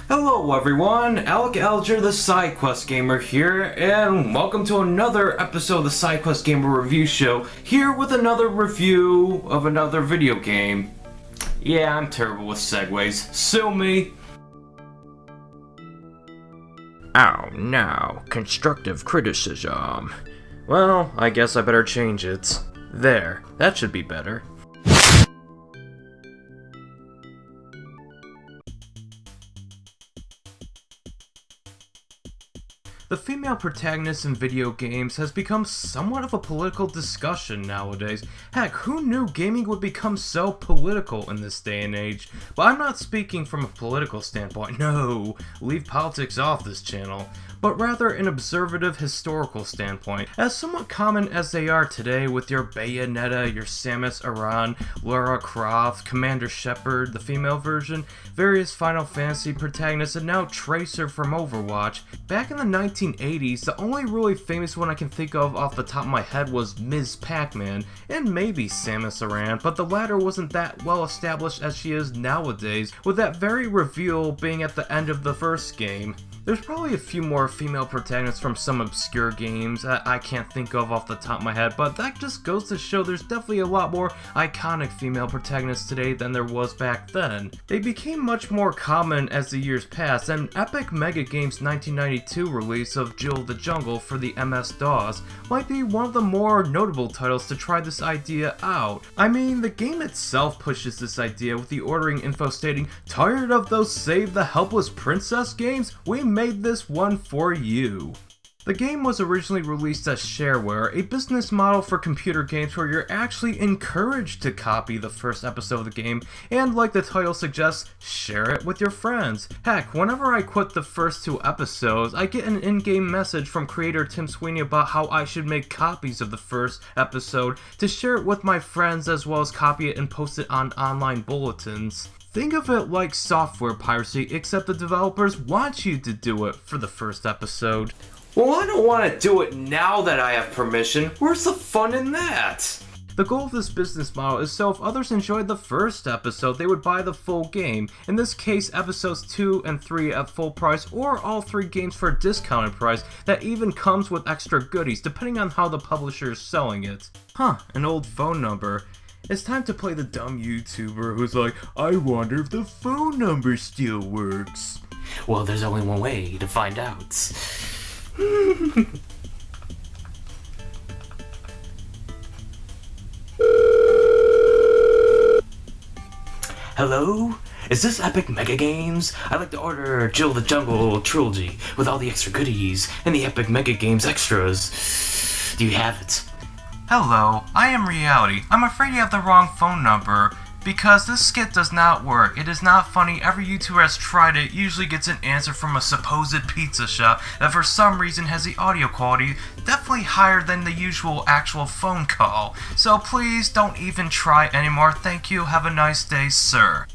Hello everyone, Alec Alger the SideQuest Gamer here, and welcome to another episode of the SideQuest Gamer Review Show, here with another review of another video game. Yeah, I'm terrible with segues, sue me! Oh no, constructive criticism. Well, I guess I better change it. There, that should be better. The female protagonist in video games has become somewhat of a political discussion nowadays. Heck, who knew gaming would become so political in this day and age? But I'm not speaking from a political standpoint, no, leave politics off this channel, but rather an observative historical standpoint, as somewhat common as they are today with your Bayonetta, your Samus Aran, Lara Croft, Commander Shepard, the female version, various Final Fantasy protagonists, and now Tracer from Overwatch. Back in the 1980s, the only really famous one I can think of off the top of my head was Ms. Pac-Man, and maybe Samus Aran, but the latter wasn't that well established as she is nowadays, with that very reveal being at the end of the first game. There's probably a few more female protagonists from some obscure games that I can't think of off the top of my head, but that just goes to show there's definitely a lot more iconic female protagonists today than there was back then. They became much more common as the years passed, and Epic Mega Games' 1992 release of Jill the Jungle for the MS-DOS might be one of the more notable titles to try this idea out. I mean, the game itself pushes this idea with the ordering info stating, "Tired of those Save the Helpless Princess games? We made this one for you." The game was originally released as shareware, a business model for computer games where you're actually encouraged to copy the first episode of the game, and like the title suggests, share it with your friends. Heck, whenever I quit the first 2 episodes, I get an in-game message from creator Tim Sweeney about how I should make copies of the first episode to share it with my friends as well as copy it and post it on online bulletins. Think of it like software piracy, except the developers want you to do it for the first episode. Well, I don't want to do it now that I have permission. Where's the fun in that? The goal of this business model is so if others enjoyed the first episode, they would buy the full game. In this case, episodes 2 and 3 at full price, or all 3 games for a discounted price that even comes with extra goodies, depending on how the publisher is selling it. An old phone number. It's time to play the dumb YouTuber who's like, I wonder if the phone number still works. Well, there's only one way to find out. Hello? Is this Epic Mega Games? I'd like to order Jill the Jungle Trilogy with all the extra goodies and the Epic Mega Games extras. Do you have it? Hello, I am Reality. I'm afraid you have the wrong phone number, because this skit does not work. It is not funny. Every YouTuber has tried it, usually gets an answer from a supposed pizza shop that for some reason has the audio quality definitely higher than the usual actual phone call. So please don't even try anymore. Thank you. Have a nice day, sir.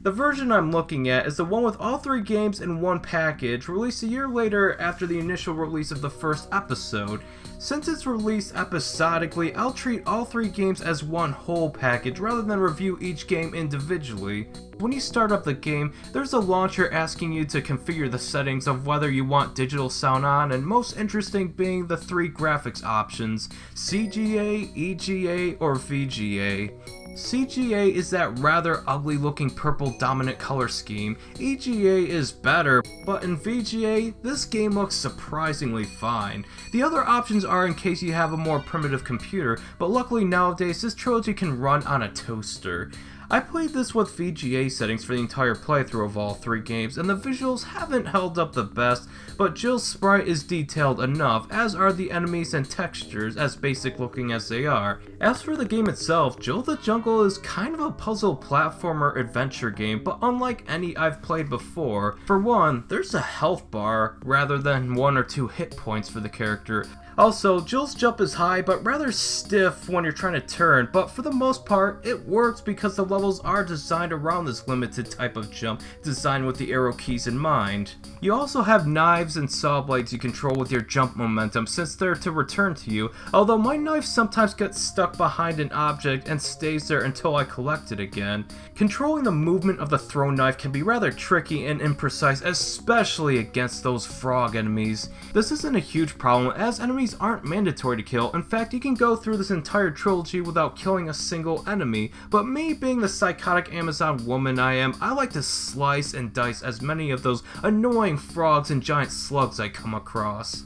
The version I'm looking at is the one with all 3 games in one package, released a year later after the initial release of the first episode. Since it's released episodically, I'll treat all 3 games as one whole package rather than review each game individually. When you start up the game, there's a launcher asking you to configure the settings of whether you want digital sound on, and most interesting being the 3 graphics options, CGA, EGA, or VGA. CGA is that rather ugly looking purple dominant color scheme. EGA is better, but in VGA, this game looks surprisingly fine. The other options are in case you have a more primitive computer, but luckily nowadays this trilogy can run on a toaster. I played this with VGA settings for the entire playthrough of all 3 games, and the visuals haven't held up the best, but Jill's sprite is detailed enough, as are the enemies and textures, as basic looking as they are. As for the game itself, Jill the Jungle is kind of a puzzle platformer adventure game, but unlike any I've played before. For one, there's a health bar rather than 1 or 2 hit points for the character. Also, Jill's jump is high but rather stiff when you're trying to turn, but for the most part, it works because the levels are designed around this limited type of jump, designed with the arrow keys in mind. You also have knives and saw blades you control with your jump momentum since they're to return to you, although my knife sometimes gets stuck behind an object and stays there until I collect it again. Controlling the movement of the thrown knife can be rather tricky and imprecise, especially against those frog enemies. This isn't a huge problem as enemies aren't mandatory to kill. In fact, you can go through this entire trilogy without killing a single enemy, but me being the psychotic Amazon woman I am, I like to slice and dice as many of those annoying frogs and giant slugs I come across.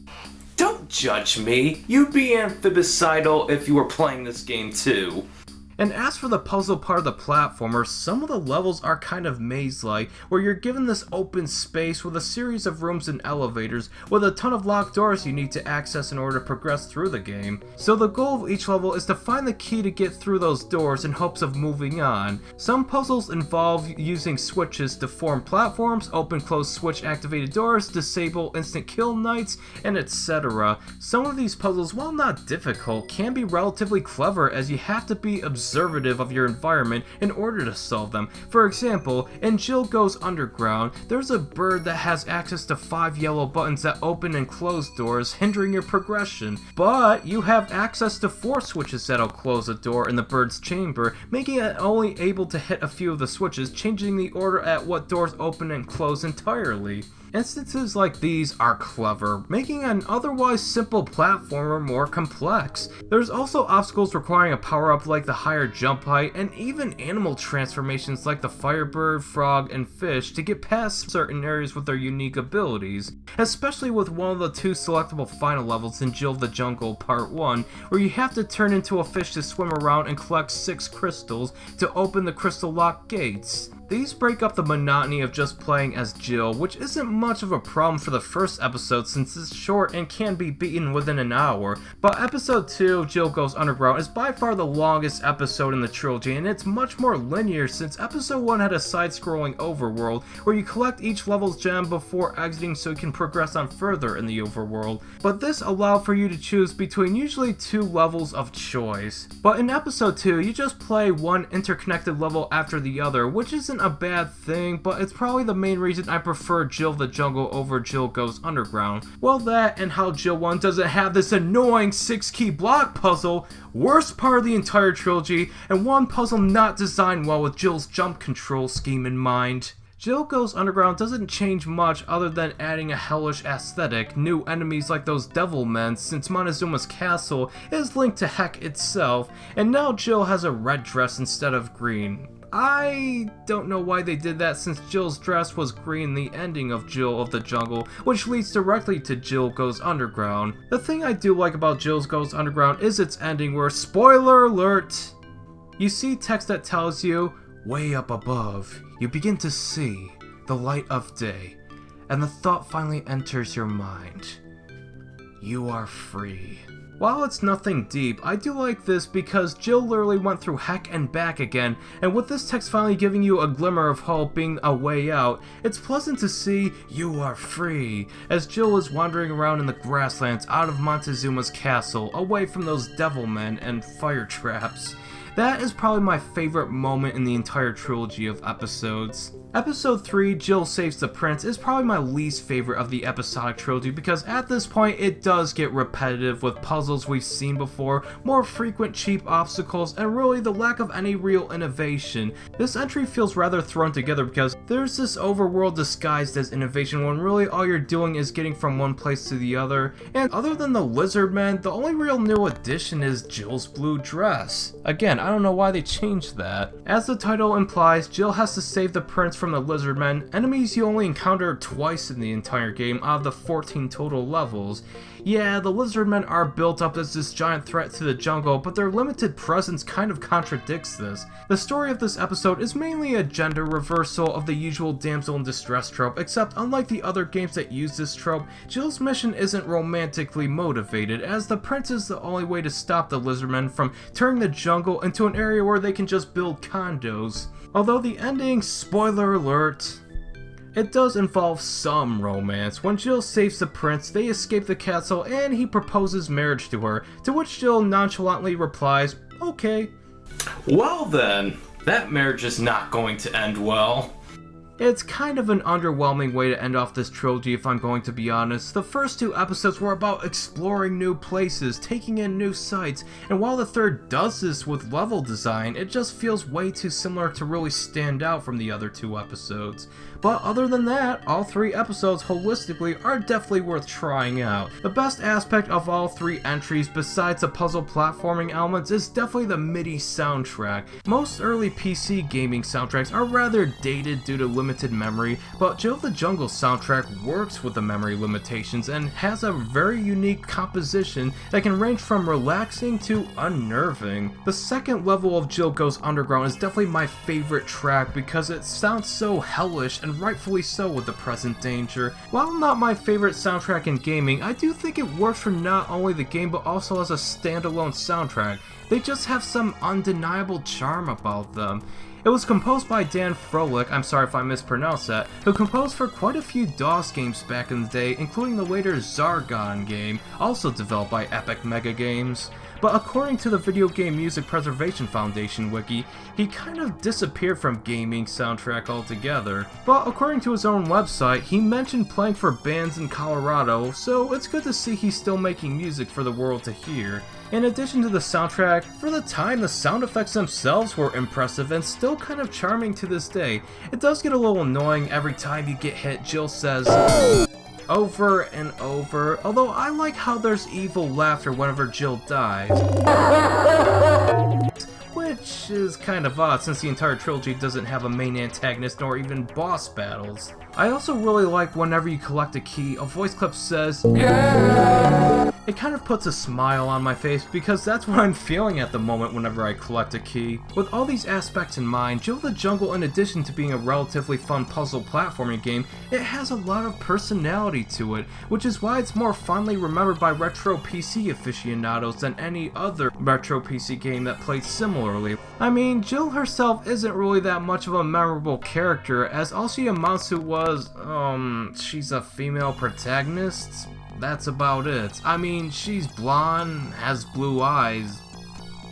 Don't judge me. You'd be amphibicidal if you were playing this game too. And as for the puzzle part of the platformer, some of the levels are kind of maze-like, where you're given this open space with a series of rooms and elevators, with a ton of locked doors you need to access in order to progress through the game. So the goal of each level is to find the key to get through those doors in hopes of moving on. Some puzzles involve using switches to form platforms, open close switch activated doors, disable instant kill knights, and etc. Some of these puzzles, while not difficult, can be relatively clever as you have to be observative of your environment in order to solve them. For example, in Jill Goes Underground, there's a bird that has access to 5 yellow buttons that open and close doors, hindering your progression. But you have access to 4 switches that'll close a door in the bird's chamber, making it only able to hit a few of the switches, changing the order at what doors open and close entirely. Instances like these are clever, making an otherwise simple platformer more complex. There's also obstacles requiring a power-up like the higher jump height, and even animal transformations like the firebird, frog, and fish to get past certain areas with their unique abilities. Especially with one of the 2 selectable final levels in Jill the Jungle Part 1, where you have to turn into a fish to swim around and collect 6 crystals to open the crystal lock gates. These break up the monotony of just playing as Jill, which isn't much of a problem for the first episode since it's short and can be beaten within an hour, but episode 2 of Jill Goes Underground is by far the longest episode in the trilogy, and it's much more linear since episode 1 had a side-scrolling overworld where you collect each level's gem before exiting so you can progress on further in the overworld, but this allowed for you to choose between usually 2 levels of choice. But in episode 2, you just play one interconnected level after the other, which isn't a bad thing, but it's probably the main reason I prefer Jill the Jungle over Jill Goes Underground. Well, that and how Jill 1 doesn't have this annoying 6-key block puzzle, worst part of the entire trilogy, and one puzzle not designed well with Jill's jump control scheme in mind. Jill Goes Underground doesn't change much other than adding a hellish aesthetic, new enemies like those devil men since Montezuma's castle is linked to Heck itself, and now Jill has a red dress instead of green. I don't know why they did that since Jill's dress was green in the ending of Jill of the Jungle, which leads directly to Jill Goes Underground. The thing I do like about Jill Goes Underground is its ending where, spoiler alert, you see text that tells you, way up above, you begin to see the light of day, and the thought finally enters your mind. You are free. While it's nothing deep, I do like this because Jill literally went through heck and back again, and with this text finally giving you a glimmer of hope being a way out, it's pleasant to see you are free, as Jill is wandering around in the grasslands out of Montezuma's castle, away from those devil men and fire traps. That is probably my favorite moment in the entire trilogy of episodes. Episode 3, Jill Saves the Prince, is probably my least favorite of the episodic trilogy because at this point it does get repetitive with puzzles we've seen before, more frequent cheap obstacles, and really the lack of any real innovation. This entry feels rather thrown together because there's this overworld disguised as innovation when really all you're doing is getting from one place to the other, and other than the lizard men, the only real new addition is Jill's blue dress. Again, I don't know why they changed that. As the title implies, Jill has to save the prince from the lizard men, enemies you only encounter twice in the entire game out of the 14 total levels. Yeah, the lizard men are built up as this giant threat to the jungle, but their limited presence kind of contradicts this. The story of this episode is mainly a gender reversal of the usual damsel in distress trope, except unlike the other games that use this trope, Jill's mission isn't romantically motivated, as the prince is the only way to stop the lizard men from turning the jungle into an area where they can just build condos. Although the ending, spoiler alert, It does involve some romance. When Jill saves the prince, they escape the castle and he proposes marriage to her, to which Jill nonchalantly replies, "Okay." Well then, that marriage is not going to end well. It's kind of an underwhelming way to end off this trilogy if I'm going to be honest. The first 2 episodes were about exploring new places, taking in new sights, and while the third does this with level design, it just feels way too similar to really stand out from the other 2 episodes. But other than that, all 3 episodes holistically are definitely worth trying out. The best aspect of all 3 entries besides the puzzle platforming elements is definitely the MIDI soundtrack. Most early PC gaming soundtracks are rather dated due to limited memory, but Jill of the Jungle's soundtrack works with the memory limitations and has a very unique composition that can range from relaxing to unnerving. The second level of Jill Goes Underground is definitely my favorite track because it sounds so hellish, and rightfully so with the present danger. While not my favorite soundtrack in gaming, I do think it works for not only the game but also as a standalone soundtrack. They just have some undeniable charm about them. It was composed by Dan Froelich, I'm sorry if I mispronounced that, who composed for quite a few DOS games back in the day, including the later Zargon game, also developed by Epic Mega Games. But according to the Video Game Music Preservation Foundation wiki, he kind of disappeared from gaming soundtrack altogether. But according to his own website, he mentioned playing for bands in Colorado, so it's good to see he's still making music for the world to hear. In addition to the soundtrack, for the time the sound effects themselves were impressive and still kind of charming to this day. It does get a little annoying every time you get hit. Jill says over and over, although I like how there's evil laughter whenever Jill dies. Which is kind of odd since the entire trilogy doesn't have a main antagonist nor even boss battles. I also really like whenever you collect a key, a voice clip says, "Yeah!" It kind of puts a smile on my face because that's what I'm feeling at the moment whenever I collect a key. With all these aspects in mind, Jill the Jungle, in addition to being a relatively fun puzzle platforming game, it has a lot of personality to it, which is why it's more fondly remembered by retro PC aficionados than any other retro PC game that played similarly. I mean, Jill herself isn't really that much of a memorable character, as all she amounts to was, she's a female protagonist? That's about it. I mean, she's blonde, has blue eyes.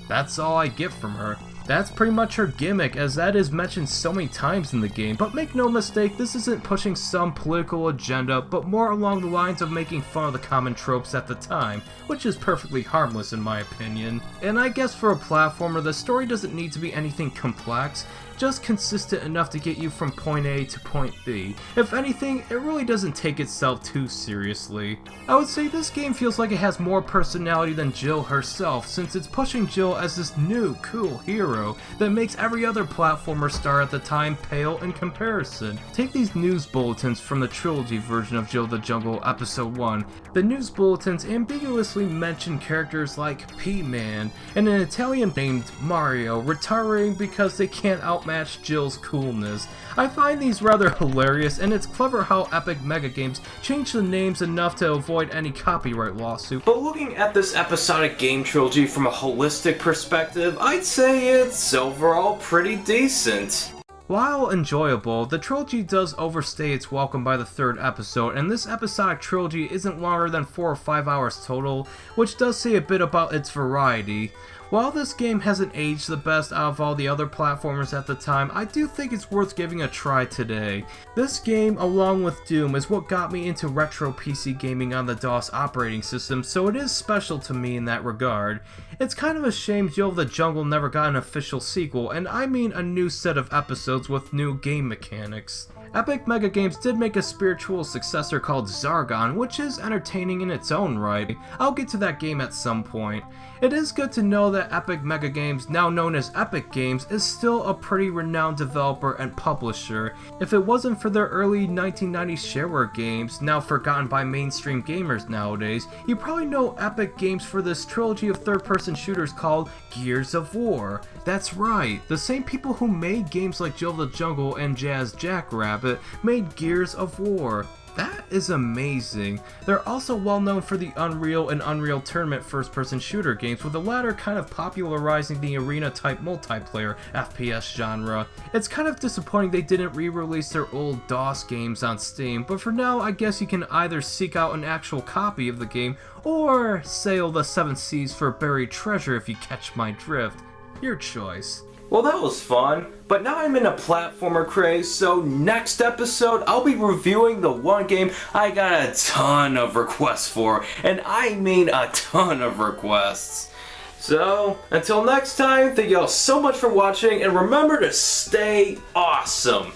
That's all I get from her. That's pretty much her gimmick, as that is mentioned so many times in the game, but make no mistake, this isn't pushing some political agenda, but more along the lines of making fun of the common tropes at the time, which is perfectly harmless in my opinion. And I guess for a platformer, the story doesn't need to be anything complex, just consistent enough to get you from point A to point B. If anything, it really doesn't take itself too seriously. I would say this game feels like it has more personality than Jill herself, since it's pushing Jill as this new, cool hero that makes every other platformer star at the time pale in comparison. Take these news bulletins from the Trilogy version of Jill the Jungle Episode 1. The news bulletins ambiguously mention characters like P-Man and an Italian named Mario retiring because they can't outmatch Jill's coolness. I find these rather hilarious, and it's clever how Epic Mega Games changed the names enough to avoid any copyright lawsuit. But looking at this episodic game trilogy from a holistic perspective, I'd say it's overall pretty decent. While enjoyable, the trilogy does overstay its welcome by the third episode, and this episodic trilogy isn't longer than 4 or 5 hours total, which does say a bit about its variety. While this game hasn't aged the best out of all the other platformers at the time, I do think it's worth giving a try today. This game, along with Doom, is what got me into retro PC gaming on the DOS operating system, so it is special to me in that regard. It's kind of a shame Jill of the Jungle never got an official sequel, and I mean a new set of episodes with new game mechanics. Epic Mega Games did make a spiritual successor called Zargon, which is entertaining in its own right. I'll get to that game at some point. It is good to know that Epic Mega Games, now known as Epic Games, is still a pretty renowned developer and publisher. If it wasn't for their early 1990s shareware games, now forgotten by mainstream gamers nowadays, you probably know Epic Games for this trilogy of third-person shooters called Gears of War. That's right, the same people who made games like Jill of the Jungle and Jazz Jackrabbit made Gears of War. That is amazing. They're also well known for the Unreal and Unreal Tournament first-person shooter games, with the latter kind of popularizing the arena-type multiplayer FPS genre. It's kind of disappointing they didn't re-release their old DOS games on Steam, but for now I guess you can either seek out an actual copy of the game or sail the 7 seas for buried treasure if you catch my drift. Your choice. Well, that was fun, but now I'm in a platformer craze, so next episode I'll be reviewing the one game I got a ton of requests for, and I mean a ton of requests. So, until next time, thank y'all so much for watching, and remember to stay awesome!